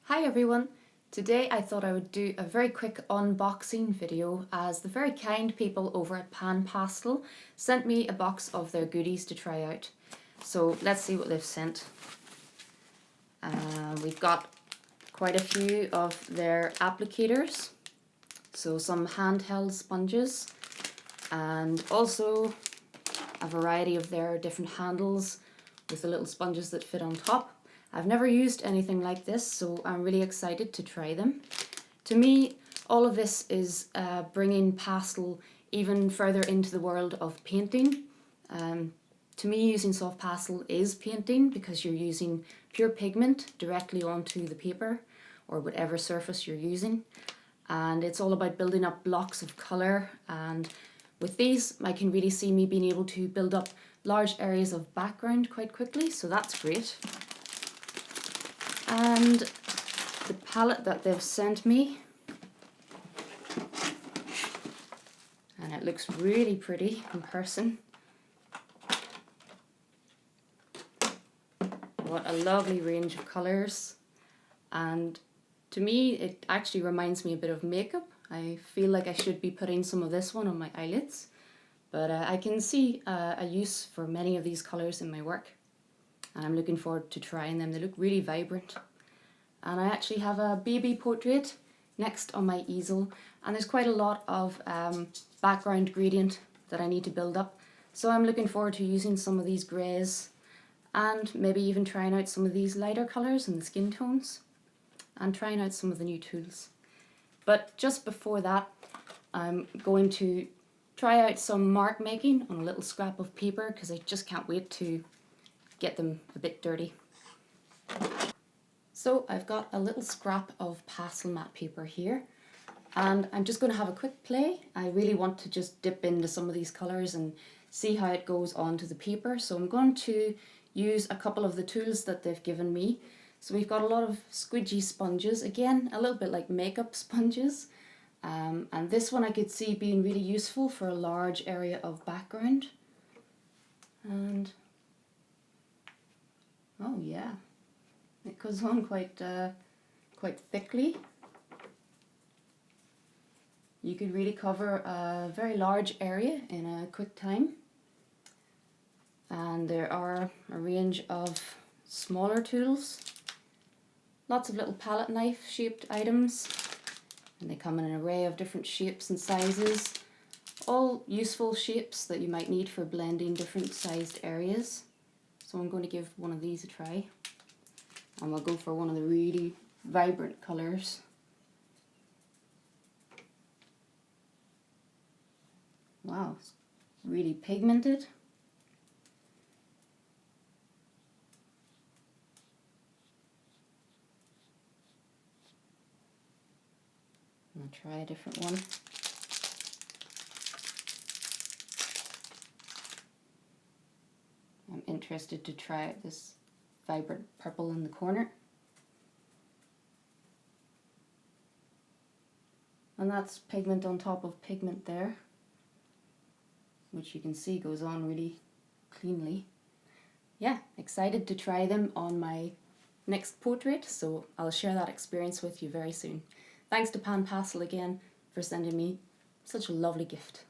Hi everyone! Today I thought I would do a very quick unboxing video as the very kind people over at PanPastel sent me a box of their goodies to try out. So let's see what they've sent. We've got quite a few of their applicators, so some handheld sponges, and also a variety of their different handles with the little sponges that fit on top. I've never used anything like this, so I'm really excited to try them. To me, all of this is bringing pastel even further into the world of painting. To me, using soft pastel is painting because you're using pure pigment directly onto the paper or whatever surface you're using. And it's all about building up blocks of colour, and with these I can really see me being able to build up large areas of background quite quickly, so that's great. And the palette that they've sent me, and it looks really pretty in person. What a lovely range of colours, and to me it actually reminds me a bit of makeup. I feel like I should be putting some of this one on my eyelids, but I can see a use for many of these colours in my work, and I'm looking forward to trying them. They look really vibrant. And I actually have a baby portrait next on my easel, and there's quite a lot of background gradient that I need to build up. So I'm looking forward to using some of these greys and maybe even trying out some of these lighter colours and the skin tones and trying out some of the new tools. But just before that, I'm going to try out some mark making on a little scrap of paper because I just can't wait to get them a bit dirty. So I've got a little scrap of pastel matte paper here, and I'm just going to have a quick play. I really want to just dip into some of these colours and see how it goes onto the paper. So I'm going to use a couple of the tools that they've given me. So we've got a lot of squidgy sponges, again a little bit like makeup sponges, and this one I could see being really useful for a large area of background. And oh yeah, it goes on quite thickly. You could really cover a very large area in a quick time. And there are a range of smaller tools, lots of little palette knife shaped items, and they come in an array of different shapes and sizes, all useful shapes that you might need for blending different sized areas. So I'm going to give one of these a try, and we'll go for one of the really vibrant colours. Wow, it's really pigmented. I'll try a different one. I'm interested to try out this vibrant purple in the corner. And that's pigment on top of pigment there, which you can see goes on really cleanly. Yeah, excited to try them on my next portrait, so I'll share that experience with you very soon. Thanks to PanPastel again for sending me such a lovely gift.